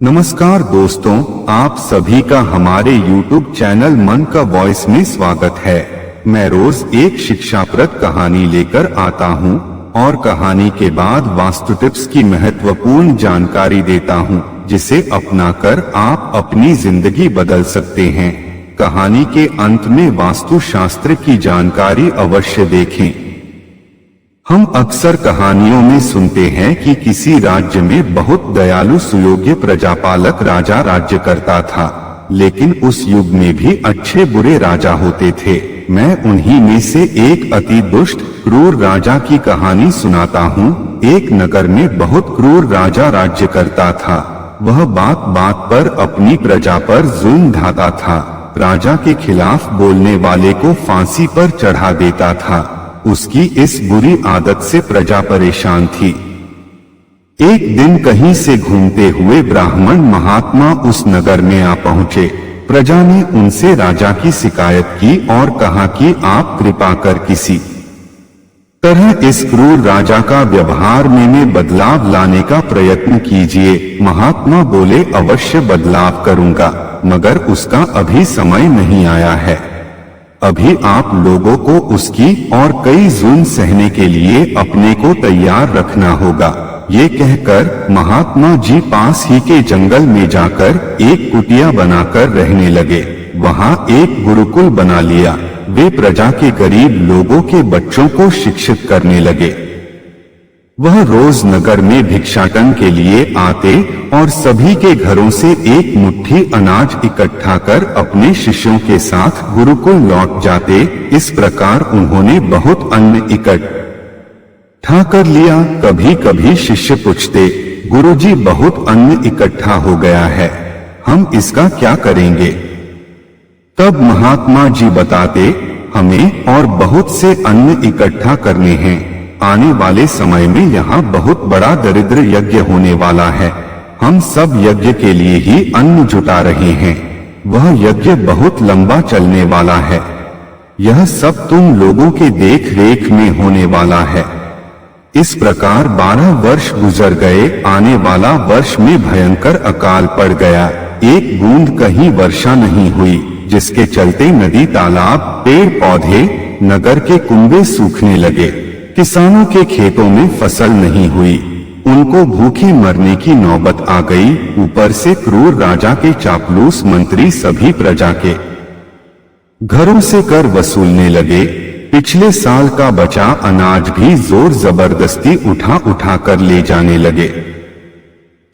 नमस्कार दोस्तों, आप सभी का हमारे YouTube चैनल मन का वॉइस में स्वागत है। मैं रोज एक शिक्षाप्रद कहानी लेकर आता हूं और कहानी के बाद वास्तु टिप्स की महत्वपूर्ण जानकारी देता हूं, जिसे अपनाकर आप अपनी जिंदगी बदल सकते हैं। कहानी के अंत में वास्तु शास्त्र की जानकारी अवश्य देखें। हम अक्सर कहानियों में सुनते हैं कि किसी राज्य में बहुत दयालु सुयोग्य प्रजापालक राजा राज्य करता था, लेकिन उस युग में भी अच्छे बुरे राजा होते थे। मैं उन्हीं में से एक अति दुष्ट क्रूर राजा की कहानी सुनाता हूँ। एक नगर में बहुत क्रूर राजा राज्य करता था। वह बात बात पर अपनी प्रजा पर जुल्म ढाता था। राजा के खिलाफ बोलने वाले को फांसी पर चढ़ा देता था। उसकी इस बुरी आदत से प्रजा परेशान थी। एक दिन कहीं से घूमते हुए ब्राह्मण महात्मा उस नगर में आ पहुंचे। प्रजा ने उनसे राजा की शिकायत की और कहा कि आप कृपा कर किसी तरह इस क्रूर राजा का व्यवहार में बदलाव लाने का प्रयत्न कीजिए। महात्मा बोले, अवश्य बदलाव करूंगा, मगर उसका अभी समय नहीं आया है। अभी आप लोगों को उसकी और कई जुल्म सहने के लिए अपने को तैयार रखना होगा। ये कहकर महात्मा जी पास ही के जंगल में जाकर एक कुटिया बनाकर रहने लगे। वहाँ एक गुरुकुल बना लिया। वे प्रजा के गरीब लोगों के बच्चों को शिक्षित करने लगे। वह रोज नगर में भिक्षाटन के लिए आते और सभी के घरों से एक मुट्ठी अनाज इकट्ठा कर अपने शिष्यों के साथ गुरुकुल लौट जाते। इस प्रकार उन्होंने बहुत अन्न इकट्ठा कर लिया। कभी कभी शिष्य पूछते, गुरुजी बहुत अन्न इकट्ठा हो गया है, हम इसका क्या करेंगे? तब महात्मा जी बताते, हमें और बहुत से अन्न इकट्ठा करने हैं। आने वाले समय में यहाँ बहुत बड़ा दरिद्र यज्ञ होने वाला है। हम सब यज्ञ के लिए ही अन्न जुटा रहे हैं। वह यज्ञ बहुत लंबा चलने वाला है। यह सब तुम लोगों के देख रेख में होने वाला है। इस प्रकार 12 वर्ष गुजर गए। आने वाला वर्ष में भयंकर अकाल पड़ गया। एक बूंद कहीं वर्षा नहीं हुई, जिसके चलते नदी, तालाब, पेड़ पौधे, नगर के कुंबे सूखने लगे। किसानों के खेतों में फसल नहीं हुई। उनको भूखे मरने की नौबत आ गई। ऊपर से क्रूर राजा के चापलूस मंत्री सभी प्रजा के घरों से कर वसूलने लगे। पिछले साल का बचा अनाज भी जोर जबरदस्ती उठा उठा कर ले जाने लगे।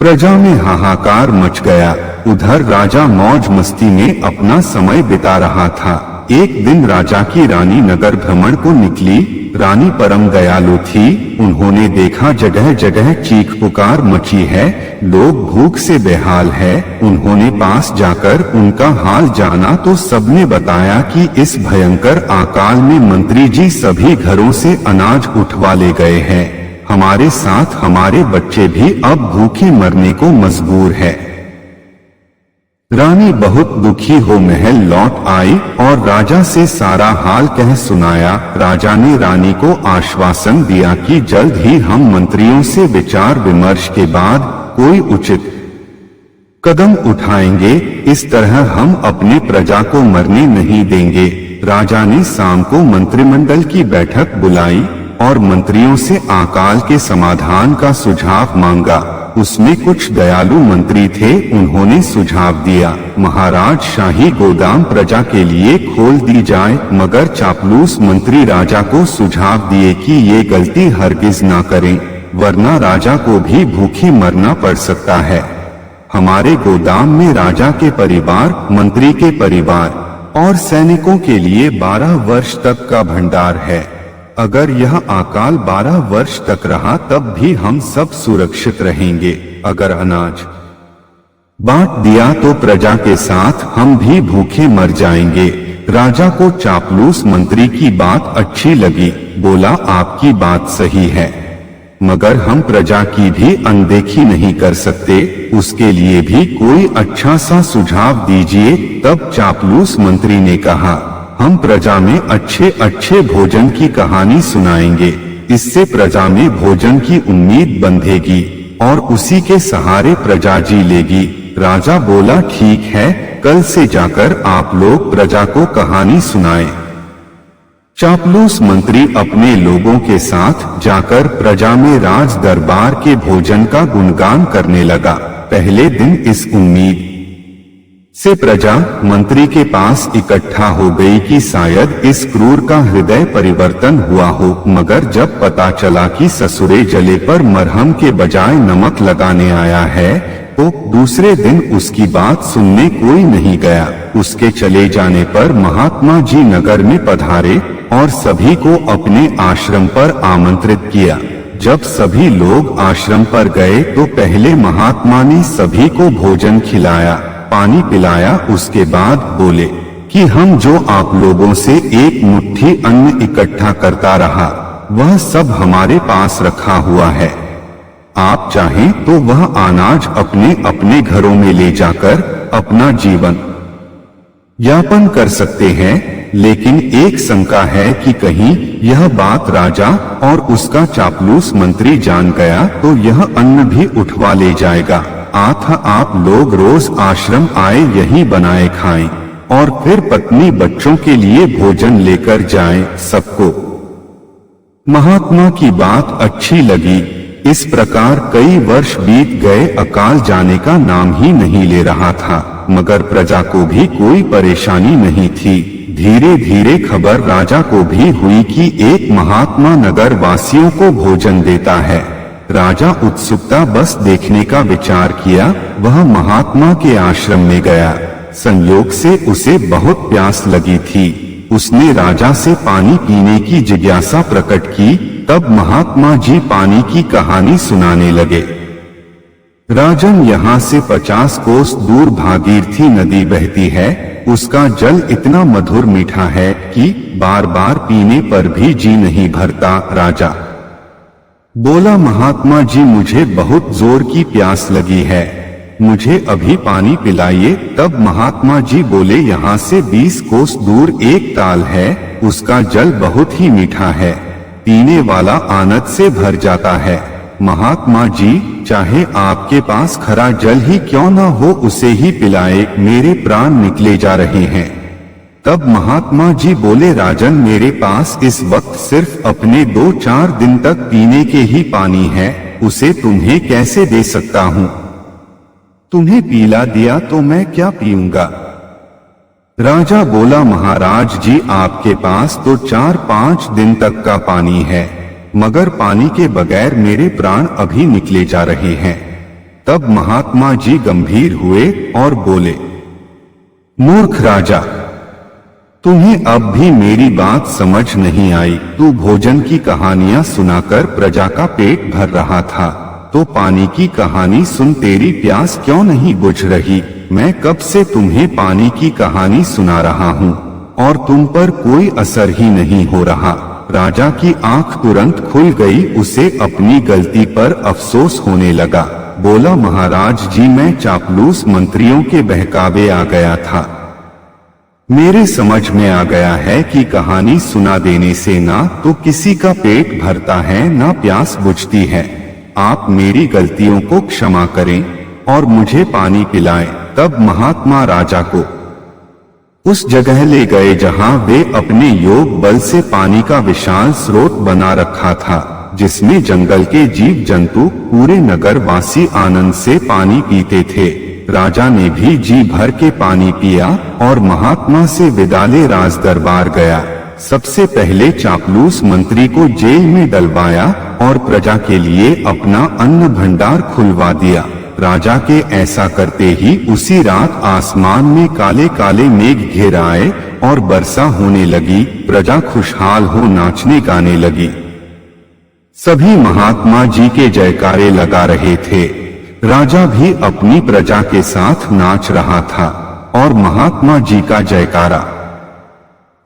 प्रजा में हाहाकार मच गया। उधर राजा मौज मस्ती में अपना समय बिता रहा था। एक दिन राजा की रानी नगर भ्रमण को निकली। रानी परम दयालु थी। उन्होंने देखा जगह जगह चीख पुकार मची है, लोग भूख से बेहाल है। उन्होंने पास जाकर उनका हाल जाना तो सबने बताया कि इस भयंकर अकाल में मंत्री जी सभी घरों से अनाज उठवा ले गए हैं। हमारे साथ हमारे बच्चे भी अब भूखे मरने को मजबूर है। रानी बहुत दुखी हो महल लौट आई और राजा से सारा हाल कह सुनाया। राजा ने रानी को आश्वासन दिया कि जल्द ही हम मंत्रियों से विचार विमर्श के बाद कोई उचित कदम उठाएंगे। इस तरह हम अपने प्रजा को मरने नहीं देंगे। राजा ने शाम को मंत्रिमंडल की बैठक बुलाई और मंत्रियों से अकाल के समाधान का सुझाव मांगा। उसमें कुछ दयालु मंत्री थे। उन्होंने सुझाव दिया, महाराज, शाही गोदाम प्रजा के लिए खोल दी जाए। मगर चापलूस मंत्री राजा को सुझाव दिए कि ये गलती हरगिज ना करें, वरना राजा को भी भूखे मरना पड़ सकता है। हमारे गोदाम में राजा के परिवार, मंत्री के परिवार और सैनिकों के लिए 12 वर्ष तक का भंडार है। अगर यह अकाल 12 वर्ष तक रहा तब भी हम सब सुरक्षित रहेंगे। अगर अनाज बांट दिया तो प्रजा के साथ हम भी भूखे मर जाएंगे। राजा को चापलूस मंत्री की बात अच्छी लगी। बोला, आपकी बात सही है, मगर हम प्रजा की भी अनदेखी नहीं कर सकते। उसके लिए भी कोई अच्छा सा सुझाव दीजिए। तब चापलूस मंत्री ने कहा, हम प्रजा में अच्छे अच्छे भोजन की कहानी सुनाएंगे। इससे प्रजा में भोजन की उम्मीद बंधेगी और उसी के सहारे प्रजा जी लेगी। राजा बोला, ठीक है, कल से जाकर आप लोग प्रजा को कहानी सुनाएं। चापलूस मंत्री अपने लोगों के साथ जाकर प्रजा में राज दरबार के भोजन का गुणगान करने लगा। पहले दिन इस उम्मीद से प्रजा मंत्री के पास इकट्ठा हो गई कि शायद इस क्रूर का हृदय परिवर्तन हुआ हो, मगर जब पता चला कि ससुरे जले पर मरहम के बजाय नमक लगाने आया है, तो दूसरे दिन उसकी बात सुनने कोई नहीं गया। उसके चले जाने पर महात्मा जी नगर में पधारे और सभी को अपने आश्रम पर आमंत्रित किया। जब सभी लोग आश्रम पर गए तो पहले महात्मा ने सभी को भोजन खिलाया, पानी पिलाया। उसके बाद बोले कि हम जो आप लोगों से एक मुट्ठी अन्न इकट्ठा करता रहा, वह सब हमारे पास रखा हुआ है। आप चाहें तो वह अनाज अपने अपने घरों में ले जाकर अपना जीवन यापन कर सकते हैं, लेकिन एक शंका है कि कहीं यह बात राजा और उसका चापलूस मंत्री जान गया तो यह अन्न भी उठवा ले जाएगा। आप लोग रोज आश्रम आए, यही बनाए खाएं और फिर पत्नी बच्चों के लिए भोजन लेकर जाएं सबको। महात्मा की बात अच्छी लगी। इस प्रकार कई वर्ष बीत गए, अकाल जाने का नाम ही नहीं ले रहा था, मगर प्रजा को भी कोई परेशानी नहीं थी। धीरे धीरे खबर राजा को भी हुई कि एक महात्मा नगर वासियों को भोजन देता है। राजा उत्सुकता बस देखने का विचार किया। वह महात्मा के आश्रम में गया। संयोग से उसे बहुत प्यास लगी थी। उसने राजा से पानी पीने की जिज्ञासा प्रकट की। तब महात्मा जी पानी की कहानी सुनाने लगे। राजन, यहाँ से 50 कोस दूर भागीरथी नदी बहती है। उसका जल इतना मधुर मीठा है कि बार बार पीने पर भी जी नहीं भरता। राजा बोला, महात्मा जी मुझे बहुत जोर की प्यास लगी है, मुझे अभी पानी पिलाइए। तब महात्मा जी बोले, यहाँ से 20 कोस दूर एक ताल है, उसका जल बहुत ही मीठा है, पीने वाला आनंद से भर जाता है। महात्मा जी, चाहे आपके पास खरा जल ही क्यों न हो, उसे ही पिलाए, मेरे प्राण निकले जा रहे हैं। तब महात्मा जी बोले, राजन, मेरे पास इस वक्त सिर्फ अपने 2-4 दिन तक पीने के ही पानी है, उसे तुम्हें कैसे दे सकता हूँ? तुम्हें पीला दिया तो मैं क्या पीऊंगा? राजा बोला, महाराज जी, आपके पास तो 4-5 दिन तक का पानी है, मगर पानी के बगैर मेरे प्राण अभी निकले जा रहे हैं। तब महात्मा जी गंभीर हुए और बोले, मूर्ख राजा, तुम्हें अब भी मेरी बात समझ नहीं आई। तू भोजन की कहानियां सुनाकर प्रजा का पेट भर रहा था, तो पानी की कहानी सुन तेरी प्यास क्यों नहीं बुझ रही? मैं कब से तुम्हें पानी की कहानी सुना रहा हूँ और तुम पर कोई असर ही नहीं हो रहा। राजा की आंख तुरंत खुल गई। उसे अपनी गलती पर अफसोस होने लगा। बोला, महाराज जी, मैं चापलूस मंत्रियों के बहकावे आ गया था। मेरे समझ में आ गया है कि कहानी सुना देने से ना तो किसी का पेट भरता है, ना प्यास बुझती है। आप मेरी गलतियों को क्षमा करें और मुझे पानी पिलाएं। तब महात्मा राजा को उस जगह ले गए जहां वे अपने योग बल से पानी का विशाल स्रोत बना रखा था, जिसमें जंगल के जीव जंतु, पूरे नगर वासी आनंद से पानी पीते थे। राजा ने भी जी भर के पानी पिया और महात्मा से विदा ले राज दरबार गया। सबसे पहले चापलूस मंत्री को जेल में डलवाया और प्रजा के लिए अपना अन्न भंडार खुलवा दिया। राजा के ऐसा करते ही उसी रात आसमान में काले काले मेघ घिर आए और वर्षा होने लगी। प्रजा खुशहाल हो नाचने गाने लगी। सभी महात्मा जी के जयकारे लगा रहे थे। राजा भी अपनी प्रजा के साथ नाच रहा था और महात्मा जी का जयकारा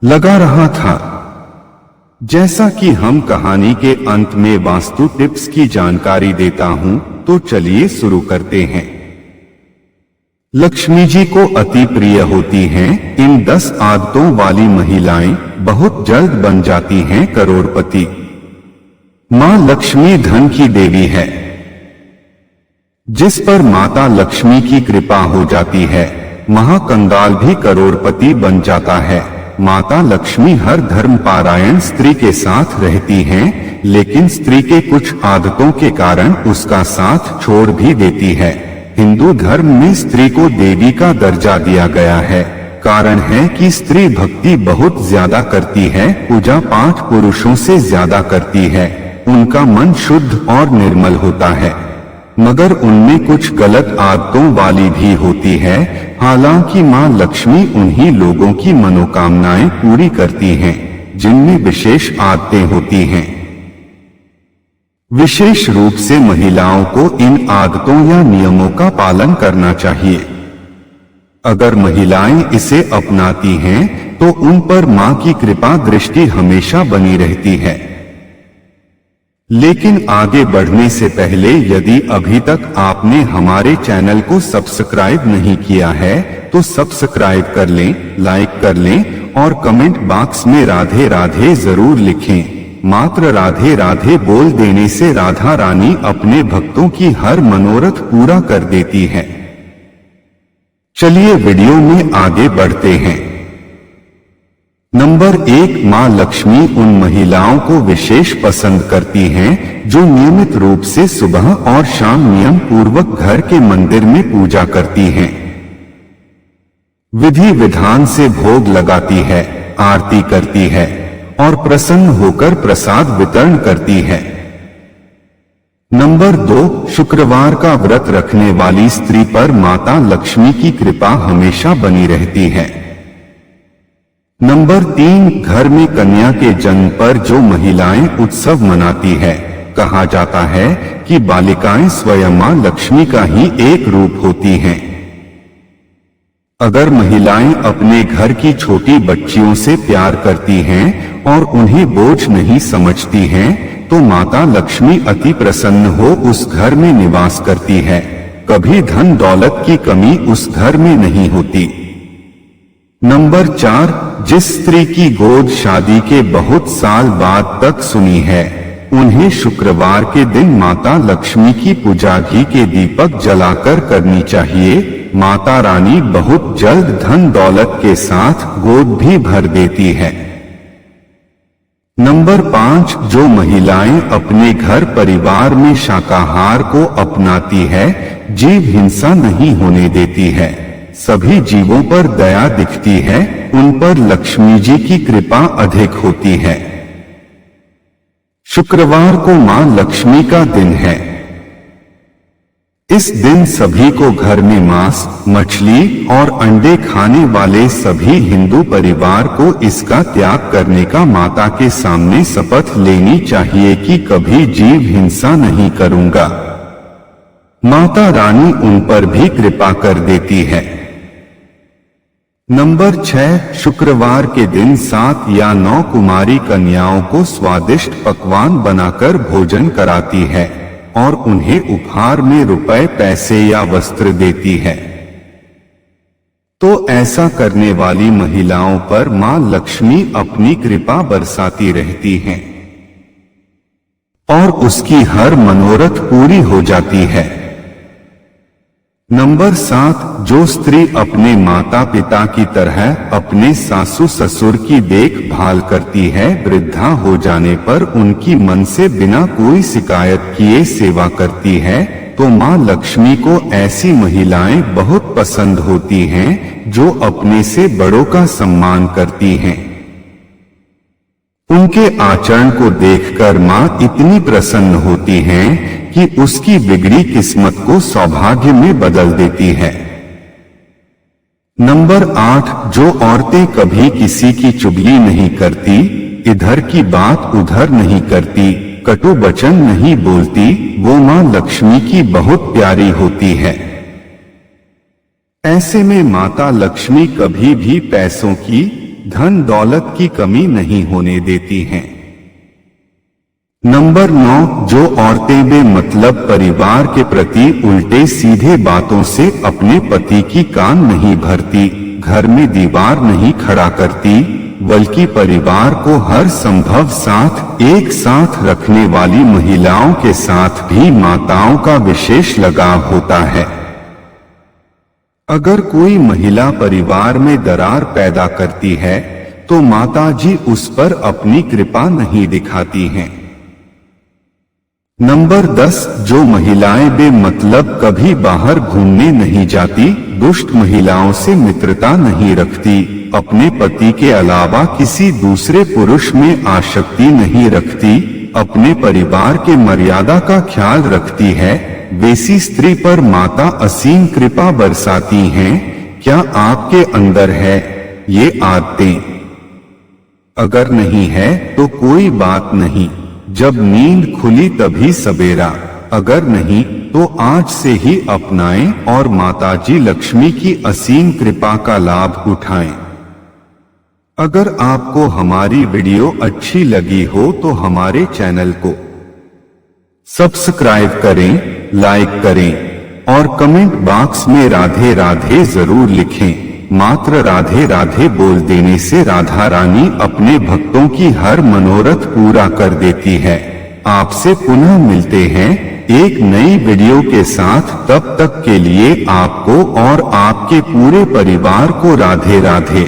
लगा रहा था। जैसा कि हम कहानी के अंत में वास्तु टिप्स की जानकारी देता हूं, तो चलिए शुरू करते हैं। लक्ष्मी जी को अति प्रिय होती हैं। इन 10 आदतों वाली महिलाएं बहुत जल्द बन जाती हैं करोड़पति। मां लक्ष्मी धन की देवी है। जिस पर माता लक्ष्मी की कृपा हो जाती है, महाकंगाल भी करोड़पति बन जाता है। माता लक्ष्मी हर धर्म पारायण स्त्री के साथ रहती हैं, लेकिन स्त्री के कुछ आदतों के कारण उसका साथ छोड़ भी देती है। हिंदू धर्म में स्त्री को देवी का दर्जा दिया गया है। कारण है कि स्त्री भक्ति बहुत ज्यादा करती है, पूजा पाठ पुरुषों से ज्यादा करती है। उनका मन शुद्ध और निर्मल होता है, मगर उनमें कुछ गलत आदतों वाली भी होती है। हालांकि मां लक्ष्मी उन्हीं लोगों की मनोकामनाएं पूरी करती हैं जिनमें विशेष आदतें होती हैं। विशेष रूप से महिलाओं को इन आदतों या नियमों का पालन करना चाहिए। अगर महिलाएं इसे अपनाती हैं तो उन पर मां की कृपा दृष्टि हमेशा बनी रहती है। लेकिन आगे बढ़ने से पहले यदि अभी तक आपने हमारे चैनल को सब्सक्राइब नहीं किया है तो सब्सक्राइब कर लें, लाइक कर लें और कमेंट बॉक्स में राधे राधे जरूर लिखें। मात्र राधे राधे बोल देने से राधा रानी अपने भक्तों की हर मनोरथ पूरा कर देती है। चलिए वीडियो में आगे बढ़ते हैं। नंबर 1, मां लक्ष्मी उन महिलाओं को विशेष पसंद करती हैं जो नियमित रूप से सुबह और शाम नियम पूर्वक घर के मंदिर में पूजा करती हैं, विधि विधान से भोग लगाती है, आरती करती है और प्रसन्न होकर प्रसाद वितरण करती है। नंबर 2, शुक्रवार का व्रत रखने वाली स्त्री पर माता लक्ष्मी की कृपा हमेशा बनी रहती है। नंबर 3, घर में कन्या के जन्म पर जो महिलाएं उत्सव मनाती है, कहा जाता है कि बालिकाएं स्वयं मां लक्ष्मी का ही एक रूप होती हैं। अगर महिलाएं अपने घर की छोटी बच्चियों से प्यार करती हैं और उन्हें बोझ नहीं समझती हैं, तो माता लक्ष्मी अति प्रसन्न हो उस घर में निवास करती है। कभी धन दौलत की कमी उस घर में नहीं होती। नंबर 4, जिस स्त्री की गोद शादी के बहुत साल बाद तक सुनी है, उन्हें शुक्रवार के दिन माता लक्ष्मी की पूजा घी के दीपक जलाकर करनी चाहिए। माता रानी बहुत जल्द धन दौलत के साथ गोद भी भर देती है। नंबर 5, जो महिलाएं अपने घर परिवार में शाकाहार को अपनाती है, जीव हिंसा नहीं होने देती है, सभी जीवों पर दया दिखती है, उन पर लक्ष्मी जी की कृपा अधिक होती है। शुक्रवार को मां लक्ष्मी का दिन है। इस दिन सभी को घर में मांस, मछली और अंडे खाने वाले सभी हिंदू परिवार को इसका त्याग करने का माता के सामने शपथ लेनी चाहिए कि कभी जीव हिंसा नहीं करूंगा। माता रानी उन पर भी कृपा कर देती है। नंबर 6, शुक्रवार के दिन 7 या 9 कुमारी कन्याओं को स्वादिष्ट पकवान बनाकर भोजन कराती है और उन्हें उपहार में रुपए, पैसे या वस्त्र देती है। तो ऐसा करने वाली महिलाओं पर मां लक्ष्मी अपनी कृपा बरसाती रहती हैं और उसकी हर मनोरथ पूरी हो जाती है। नंबर 7, जो स्त्री अपने माता पिता की तरह अपने सासू ससुर की देखभाल करती है, वृद्धा हो जाने पर उनकी मन से बिना कोई शिकायत किए सेवा करती है, तो मां लक्ष्मी को ऐसी महिलाएं बहुत पसंद होती हैं जो अपने से बड़ों का सम्मान करती हैं। उनके आचरण को देखकर मां इतनी प्रसन्न होती हैं कि उसकी बिगड़ी किस्मत को सौभाग्य में बदल देती है। नंबर 8, जो औरतें कभी किसी की चुगली नहीं करती, इधर की बात उधर नहीं करती, कटु वचन नहीं बोलती, वो मां लक्ष्मी की बहुत प्यारी होती है। ऐसे में माता लक्ष्मी कभी भी पैसों की, धन दौलत की कमी नहीं होने देती हैं। नंबर 9, जो औरतें बेमतलब परिवार के प्रति उल्टे सीधे बातों से अपने पति की कान नहीं भरती, घर में दीवार नहीं खड़ा करती, बल्कि परिवार को हर संभव साथ एक साथ रखने वाली महिलाओं के साथ भी माताओं का विशेष लगाव होता है। अगर कोई महिला परिवार में दरार पैदा करती है तो माता जी उस पर अपनी कृपा नहीं दिखाती हैं। नंबर 10, जो महिलाएं बेमतलब कभी बाहर घूमने नहीं जाती, दुष्ट महिलाओं से मित्रता नहीं रखती, अपने पति के अलावा किसी दूसरे पुरुष में आसक्ति नहीं रखती, अपने परिवार के मर्यादा का ख्याल रखती है, वैसी स्त्री पर माता असीम कृपा बरसाती हैं। क्या आपके अंदर है ये आदतें? अगर नहीं है तो कोई बात नहीं, जब नींद खुली तभी सवेरा। अगर नहीं तो आज से ही अपनाएं और माताजी लक्ष्मी की असीम कृपा का लाभ उठाएं। अगर आपको हमारी वीडियो अच्छी लगी हो तो हमारे चैनल को सब्सक्राइब करें, लाइक करें और कमेंट बॉक्स में राधे राधे जरूर लिखें। मात्र राधे राधे बोल देने से राधा रानी अपने भक्तों की हर मनोरथ पूरा कर देती है। आपसे पुनः मिलते हैं एक नई वीडियो के साथ, तब तक के लिए आपको और आपके पूरे परिवार को राधे राधे।